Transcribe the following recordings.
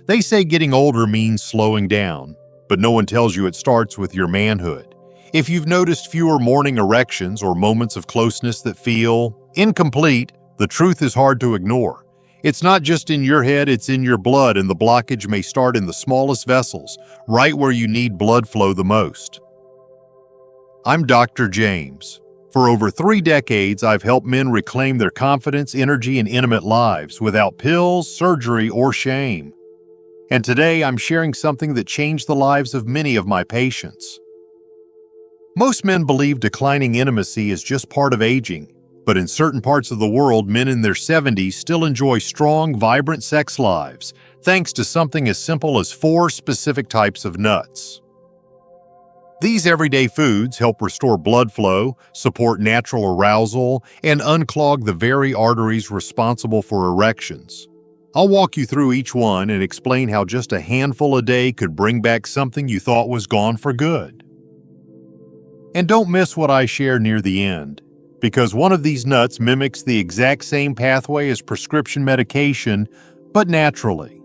They say getting older means slowing down, but no one tells you it starts with your manhood. If you've noticed fewer morning erections or moments of closeness that feel incomplete, the truth is hard to ignore. It's not just in your head, it's in your blood, and the blockage may start in the smallest vessels, right where you need blood flow the most. I'm Dr. James. For over 3 decades, I've helped men reclaim their confidence, energy, and intimate lives without pills, surgery, or shame. And today, I'm sharing something that changed the lives of many of my patients. Most men believe declining intimacy is just part of aging, but in certain parts of the world, men in their 70s still enjoy strong, vibrant sex lives, thanks to something as simple as 4 specific types of nuts. These everyday foods help restore blood flow, support natural arousal, and unclog the very arteries responsible for erections. I'll walk you through each one and explain how just a handful a day could bring back something you thought was gone for good. And don't miss what I share near the end, because one of these nuts mimics the exact same pathway as prescription medication, but naturally.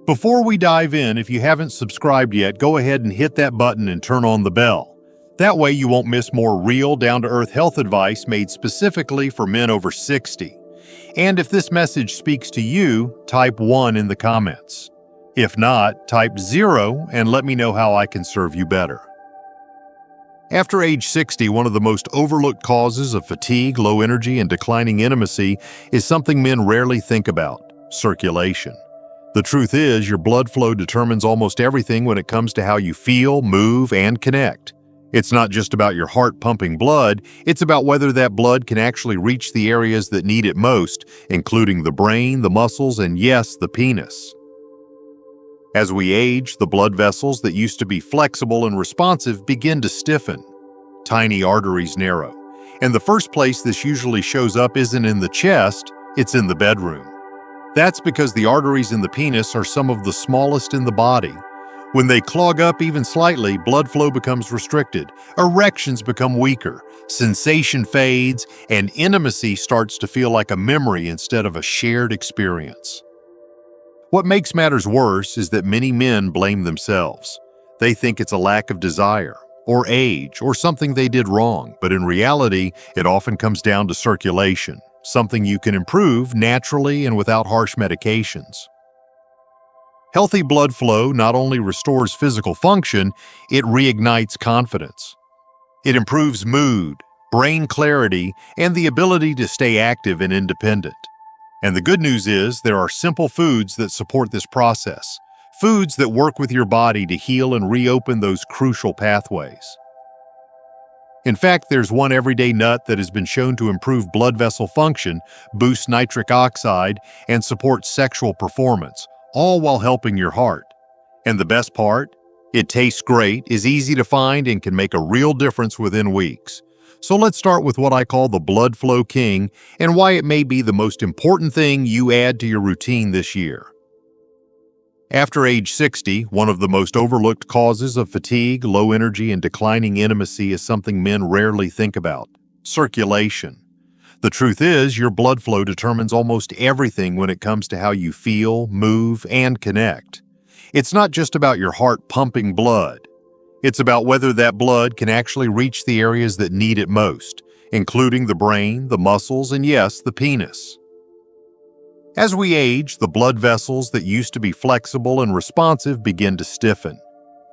Before we dive in, if you haven't subscribed yet, go ahead and hit that button and turn on the bell. That way you won't miss more real, down-to-earth health advice made specifically for men over 60. And if this message speaks to you, type 1 in the comments. If not, type 0 and let me know how I can serve you better. After age 60, one of the most overlooked causes of fatigue, low energy, and declining intimacy is something men rarely think about: circulation. The truth is, your blood flow determines almost everything when it comes to how you feel, move, and connect. It's not just about your heart pumping blood, it's about whether that blood can actually reach the areas that need it most, including the brain, the muscles, and yes, the penis. As we age, the blood vessels that used to be flexible and responsive begin to stiffen. Tiny arteries narrow. And the first place this usually shows up isn't in the chest, it's in the bedroom. That's because the arteries in the penis are some of the smallest in the body. When they clog up even slightly, blood flow becomes restricted, erections become weaker, sensation fades, and intimacy starts to feel like a memory instead of a shared experience. What makes matters worse is that many men blame themselves. They think it's a lack of desire, or age, or something they did wrong, but in reality, it often comes down to circulation, something you can improve naturally and without harsh medications. Healthy blood flow not only restores physical function, it reignites confidence. It improves mood, brain clarity, and the ability to stay active and independent. And the good news is there are simple foods that support this process, foods that work with your body to heal and reopen those crucial pathways. In fact, there's one everyday nut that has been shown to improve blood vessel function, boost nitric oxide, and support sexual performance, all while helping your heart. And the best part? It tastes great, is easy to find, and can make a real difference within weeks. So let's start with what I call the blood flow king and why it may be the most important thing you add to your routine this year. After age 60, one of the most overlooked causes of fatigue, low energy, and declining intimacy is something men rarely think about: circulation. The truth is, your blood flow determines almost everything when it comes to how you feel, move, and connect. It's not just about your heart pumping blood. It's about whether that blood can actually reach the areas that need it most, including the brain, the muscles, and yes, the penis. As we age, the blood vessels that used to be flexible and responsive begin to stiffen.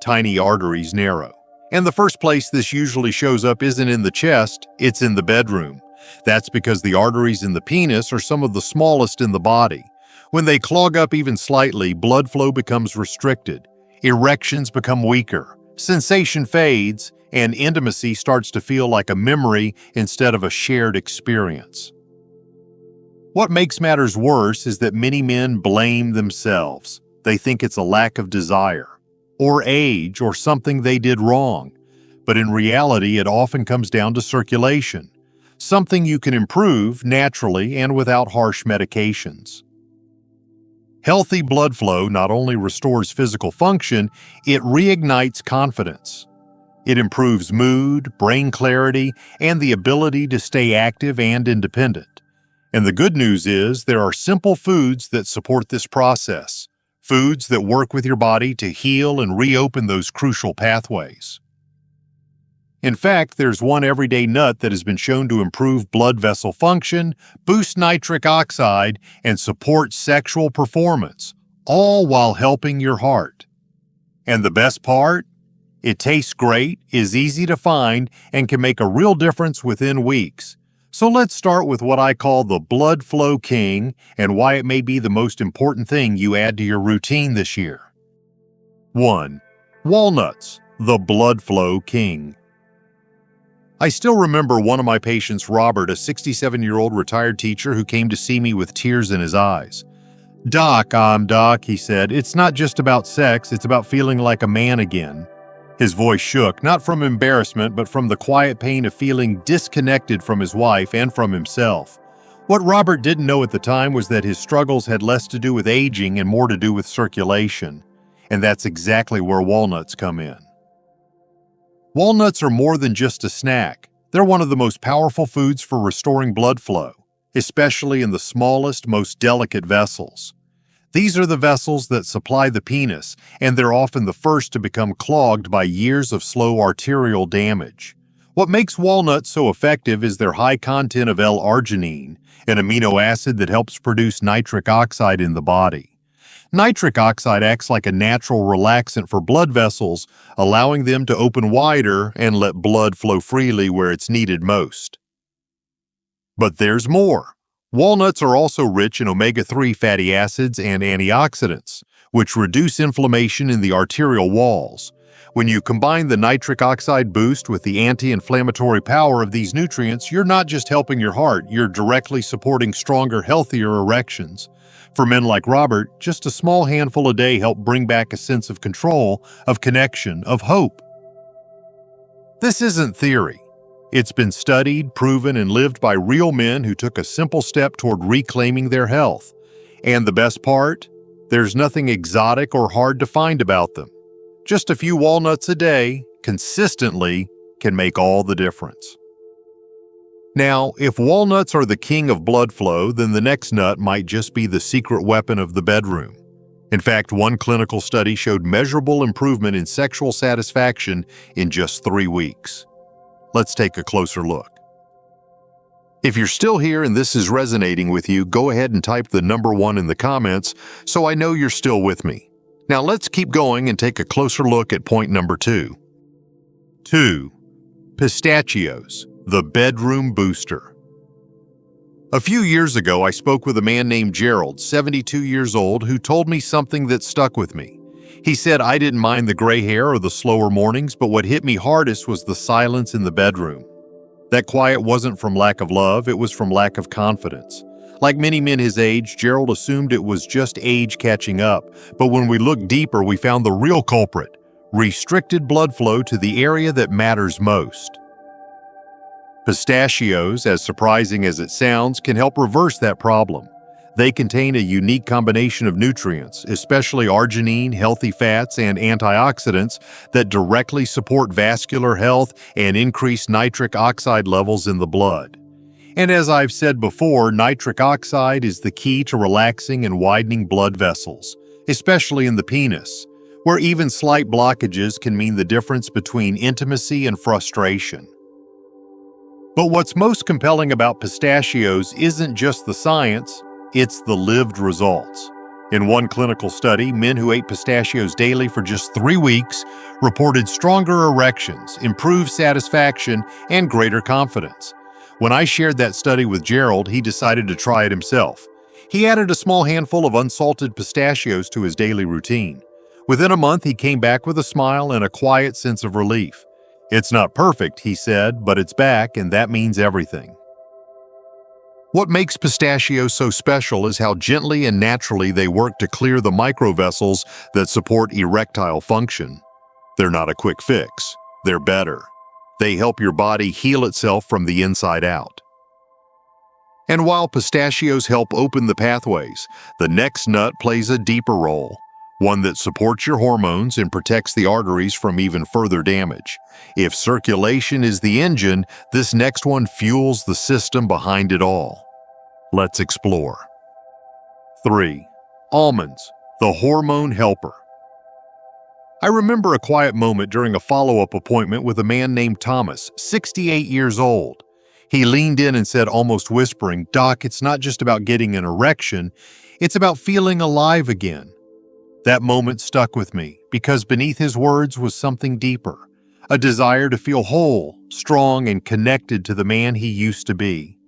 Tiny arteries narrow. And the first place this usually shows up isn't in the chest, it's in the bedroom. That's because the arteries in the penis are some of the smallest in the body. When they clog up even slightly, blood flow becomes restricted, erections become weaker, sensation fades, and intimacy starts to feel like a memory instead of a shared experience. What makes matters worse is that many men blame themselves. They think it's a lack of desire, or age, or something they did wrong. But in reality, it often comes down to circulation, something you can improve naturally and without harsh medications. Healthy blood flow not only restores physical function, it reignites confidence. It improves mood, brain clarity, and the ability to stay active and independent. And the good news is there are simple foods that support this process, foods that work with your body to heal and reopen those crucial pathways. In fact, there's one everyday nut that has been shown to improve blood vessel function, boost nitric oxide, and support sexual performance, all while helping your heart. And the best part? It tastes great, is easy to find, and can make a real difference within weeks. So let's start with what I call the blood flow king and why it may be the most important thing you add to your routine this year. 1. Walnuts, the blood flow king. I still remember one of my patients, Robert, a 67-year-old retired teacher who came to see me with tears in his eyes. Doc, he said, it's not just about sex, it's about feeling like a man again. His voice shook, not from embarrassment, but from the quiet pain of feeling disconnected from his wife and from himself. What Robert didn't know at the time was that his struggles had less to do with aging and more to do with circulation. And that's exactly where walnuts come in. Walnuts are more than just a snack. They're one of the most powerful foods for restoring blood flow, especially in the smallest, most delicate vessels. These are the vessels that supply the penis, and they're often the first to become clogged by years of slow arterial damage. What makes walnuts so effective is their high content of L-arginine, an amino acid that helps produce nitric oxide in the body. Nitric oxide acts like a natural relaxant for blood vessels, allowing them to open wider and let blood flow freely where it's needed most. But there's more. Walnuts are also rich in omega-3 fatty acids and antioxidants, which reduce inflammation in the arterial walls. When you combine the nitric oxide boost with the anti-inflammatory power of these nutrients, you're not just helping your heart, you're directly supporting stronger, healthier erections. For men like Robert, just a small handful a day help bring back a sense of control, of connection, of hope. This isn't theory. It's been studied, proven, and lived by real men who took a simple step toward reclaiming their health. And the best part? There's nothing exotic or hard to find about them. Just a few walnuts a day, consistently, can make all the difference. Now, if walnuts are the king of blood flow, then the next nut might just be the secret weapon of the bedroom. In fact, one clinical study showed measurable improvement in sexual satisfaction in just 3 weeks. Let's take a closer look. If you're still here and this is resonating with you, go ahead and type the number 1 in the comments so I know you're still with me. Now let's keep going and take a closer look at point number 2. 2. Pistachios, the bedroom booster. A few years ago, I spoke with a man named Gerald, 72 years old, who told me something that stuck with me. He said I didn't mind the gray hair or the slower mornings, but what hit me hardest was the silence in the bedroom. That quiet wasn't from lack of love, it was from lack of confidence. Like many men his age, Gerald assumed it was just age catching up, but when we looked deeper, we found the real culprit: restricted blood flow to the area that matters most. Pistachios, as surprising as it sounds, can help reverse that problem. They contain a unique combination of nutrients, especially arginine, healthy fats, and antioxidants that directly support vascular health and increase nitric oxide levels in the blood. And as I've said before, nitric oxide is the key to relaxing and widening blood vessels, especially in the penis, where even slight blockages can mean the difference between intimacy and frustration. But what's most compelling about pistachios isn't just the science, it's the lived results. In one clinical study, men who ate pistachios daily for just 3 weeks reported stronger erections, improved satisfaction, and greater confidence. When I shared that study with Gerald, he decided to try it himself. He added a small handful of unsalted pistachios to his daily routine. Within a month, he came back with a smile and a quiet sense of relief. It's not perfect, he said, but it's back, and that means everything. What makes pistachios so special is how gently and naturally they work to clear the microvessels that support erectile function. They're not a quick fix. They're better. They help your body heal itself from the inside out. And while pistachios help open the pathways, the next nut plays a deeper role, one that supports your hormones and protects the arteries from even further damage. If circulation is the engine, this next one fuels the system behind it all. Let's explore. 3. Almonds, The hormone helper. I remember a quiet moment during a follow-up appointment with a man named Thomas, 68 years old. He leaned in and said, almost whispering, "Doc, it's not just about getting an erection, it's about feeling alive again." That moment stuck with me because beneath his words was something deeper, a desire to feel whole, strong, and connected to the man he used to be.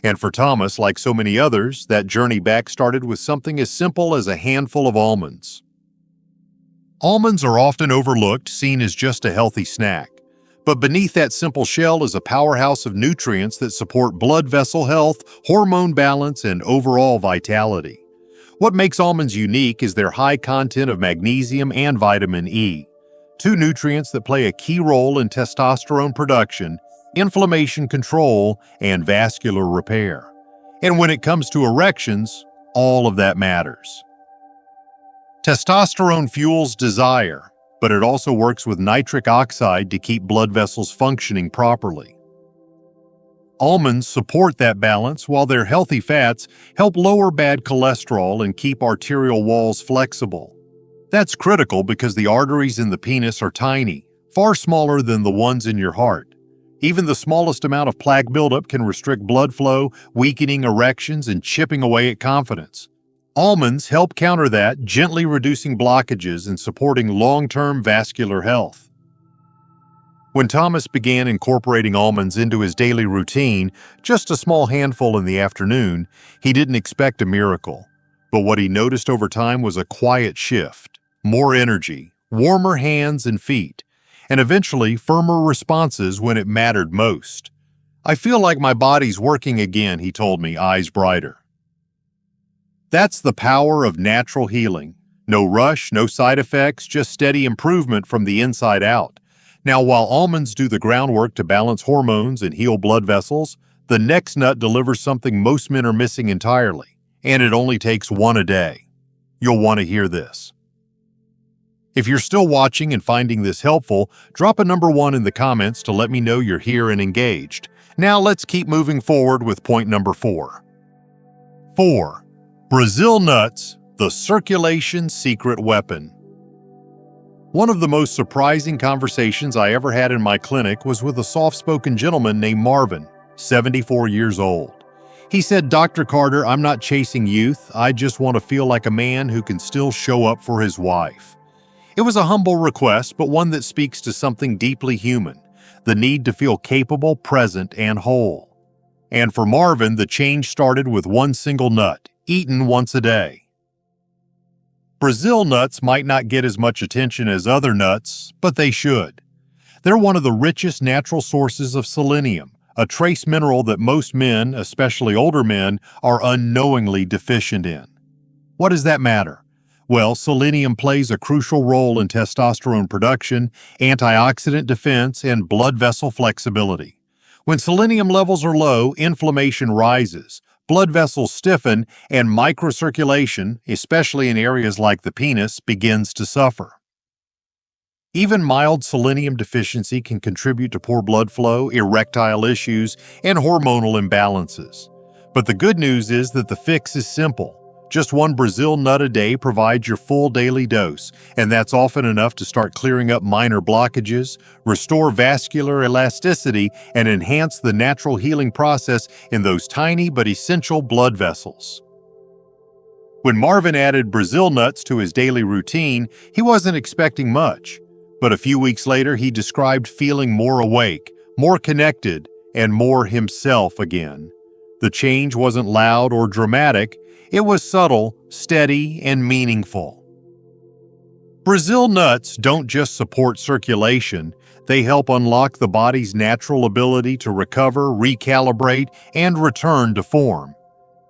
And for Thomas, like so many others, that journey back started with something as simple as a handful of almonds. Almonds are often overlooked, seen as just a healthy snack. But beneath that simple shell is a powerhouse of nutrients that support blood vessel health, hormone balance, and overall vitality. What makes almonds unique is their high content of magnesium and vitamin E, two nutrients that play a key role in testosterone production, inflammation control, and vascular repair. And when it comes to erections, all of that matters. Testosterone fuels desire, but it also works with nitric oxide to keep blood vessels functioning properly. Almonds support that balance, while their healthy fats help lower bad cholesterol and keep arterial walls flexible. That's critical because the arteries in the penis are tiny, far smaller than the ones in your heart. Even the smallest amount of plaque buildup can restrict blood flow, weakening erections and chipping away at confidence. Almonds help counter that, gently reducing blockages and supporting long-term vascular health. When Thomas began incorporating almonds into his daily routine, just a small handful in the afternoon, he didn't expect a miracle. But what he noticed over time was a quiet shift, more energy, warmer hands and feet, and eventually firmer responses when it mattered most. "I feel like my body's working again," he told me, eyes brighter. That's the power of natural healing. No rush, no side effects, just steady improvement from the inside out. Now, while almonds do the groundwork to balance hormones and heal blood vessels, the next nut delivers something most men are missing entirely, and it only takes one a day. You'll want to hear this. If you're still watching and finding this helpful, drop a number 1 in the comments to let me know you're here and engaged. Now let's keep moving forward with point number 4. 4. Brazil nuts, the circulation secret weapon. One of the most surprising conversations I ever had in my clinic was with a soft-spoken gentleman named Marvin, 74 years old. He said, "Dr. Carter, I'm not chasing youth. I just want to feel like a man who can still show up for his wife." It was a humble request, but one that speaks to something deeply human, the need to feel capable, present, and whole. And for Marvin, the change started with one single nut, eaten once a day. Brazil nuts might not get as much attention as other nuts, but they should. They're one of the richest natural sources of selenium, a trace mineral that most men, especially older men, are unknowingly deficient in. What does that matter? Well, selenium plays a crucial role in testosterone production, antioxidant defense, and blood vessel flexibility. When selenium levels are low, inflammation rises, blood vessels stiffen, and microcirculation, especially in areas like the penis, begins to suffer. Even mild selenium deficiency can contribute to poor blood flow, erectile issues, and hormonal imbalances. But the good news is that the fix is simple. Just one Brazil nut a day provides your full daily dose, and that's often enough to start clearing up minor blockages, restore vascular elasticity, and enhance the natural healing process in those tiny but essential blood vessels. When Marvin added Brazil nuts to his daily routine, he wasn't expecting much. But a few weeks later, he described feeling more awake, more connected, and more himself again. The change wasn't loud or dramatic. It was subtle, steady, and meaningful. Brazil nuts don't just support circulation, they help unlock the body's natural ability to recover, recalibrate, and return to form.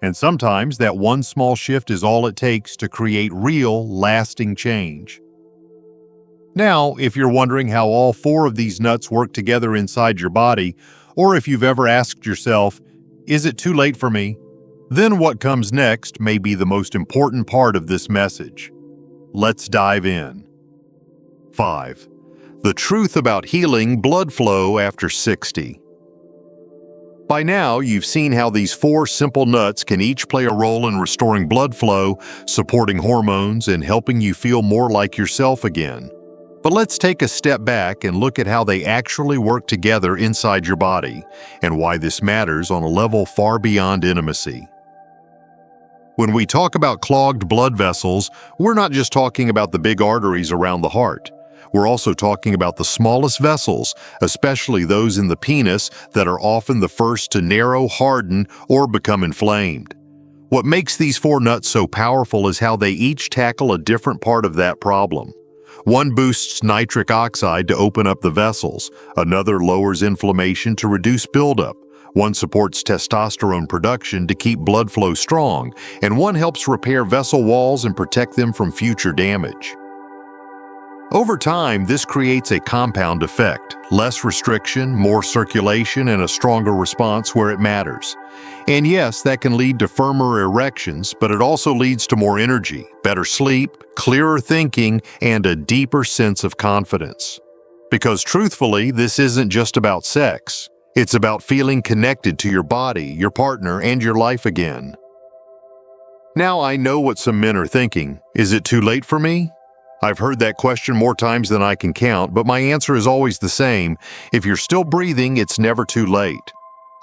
And sometimes that one small shift is all it takes to create real, lasting change. Now, if you're wondering how all 4 of these nuts work together inside your body, or if you've ever asked yourself, "Is it too late for me?" then what comes next may be the most important part of this message. Let's dive in. 5. The truth about healing blood flow after 60. By now, you've seen how these 4 simple nuts can each play a role in restoring blood flow, supporting hormones, and helping you feel more like yourself again. But let's take a step back and look at how they actually work together inside your body, and why this matters on a level far beyond intimacy. When we talk about clogged blood vessels, we're not just talking about the big arteries around the heart. We're also talking about the smallest vessels, especially those in the penis that are often the first to narrow, harden, or become inflamed. What makes these 4 nuts so powerful is how they each tackle a different part of that problem. One boosts nitric oxide to open up the vessels, another lowers inflammation to reduce buildup, one supports testosterone production to keep blood flow strong, and one helps repair vessel walls and protect them from future damage. Over time, this creates a compound effect: less restriction, more circulation, and a stronger response where it matters. And yes, that can lead to firmer erections, but it also leads to more energy, better sleep, clearer thinking, and a deeper sense of confidence. Because truthfully, this isn't just about sex. It's about feeling connected to your body, your partner, and your life again. Now, I know what some men are thinking. Is it too late for me? I've heard that question more times than I can count, but my answer is always the same. If you're still breathing, it's never too late.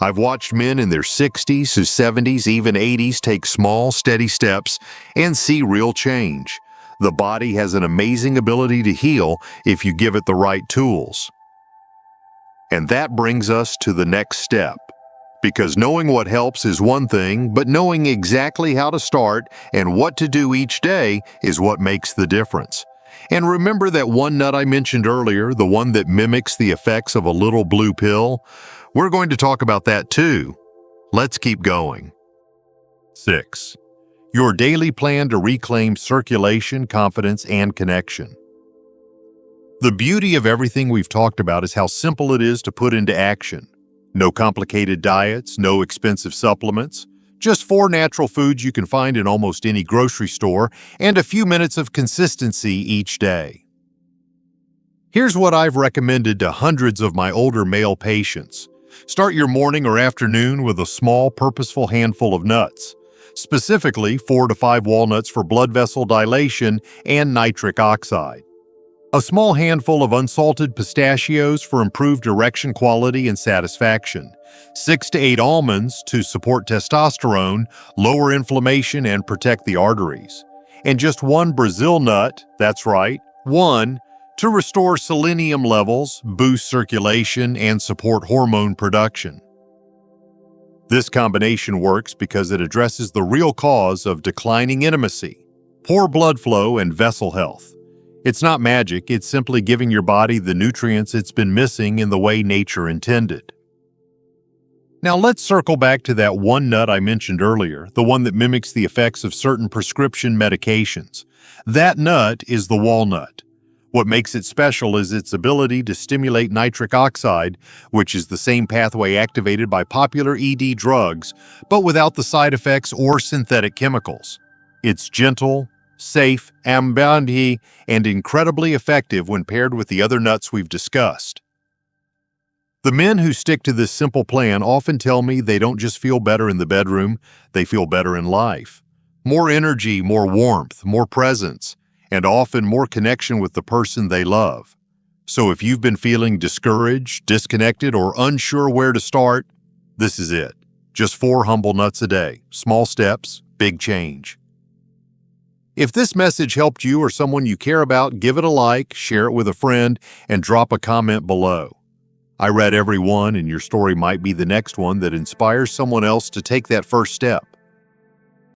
I've watched men in their 60s to 70s, even 80s take small, steady steps and see real change. The body has an amazing ability to heal if you give it the right tools. And that brings us to the next step. Because knowing what helps is one thing, but knowing exactly how to start and what to do each day is what makes the difference. And remember that one nut I mentioned earlier, the one that mimics the effects of a little blue pill? We're going to talk about that too. Let's keep going. 6. Your daily plan to reclaim circulation, confidence, and connection. The beauty of everything we've talked about is how simple it is to put into action. No complicated diets, no expensive supplements, just 4 natural foods you can find in almost any grocery store, and a few minutes of consistency each day. Here's what I've recommended to hundreds of my older male patients. Start your morning or afternoon with a small, purposeful handful of nuts, specifically 4 to 5 walnuts for blood vessel dilation and nitric oxide. A small handful of unsalted pistachios for improved erection quality and satisfaction. 6 to 8 almonds to support testosterone, lower inflammation, and protect the arteries. And just 1 Brazil nut, that's right, 1, to restore selenium levels, boost circulation, and support hormone production. This combination works because it addresses the real cause of declining intimacy, poor blood flow, and vessel health. It's not magic, it's simply giving your body the nutrients it's been missing in the way nature intended. Now let's circle back to that one nut I mentioned earlier, the one that mimics the effects of certain prescription medications. That nut is the walnut. What makes it special is its ability to stimulate nitric oxide, which is the same pathway activated by popular ED drugs, but without the side effects or synthetic chemicals. It's gentle, safe, ambient, and incredibly effective when paired with the other nuts we've discussed. The men who stick to this simple plan often tell me they don't just feel better in the bedroom, they feel better in life. More energy, more warmth, more presence, and often more connection with the person they love. So if you've been feeling discouraged, disconnected, or unsure where to start, this is it. Just 4 humble nuts a day. Small steps, big change. If this message helped you or someone you care about, give it a like, share it with a friend, and drop a comment below. I read every one, and your story might be the next one that inspires someone else to take that first step.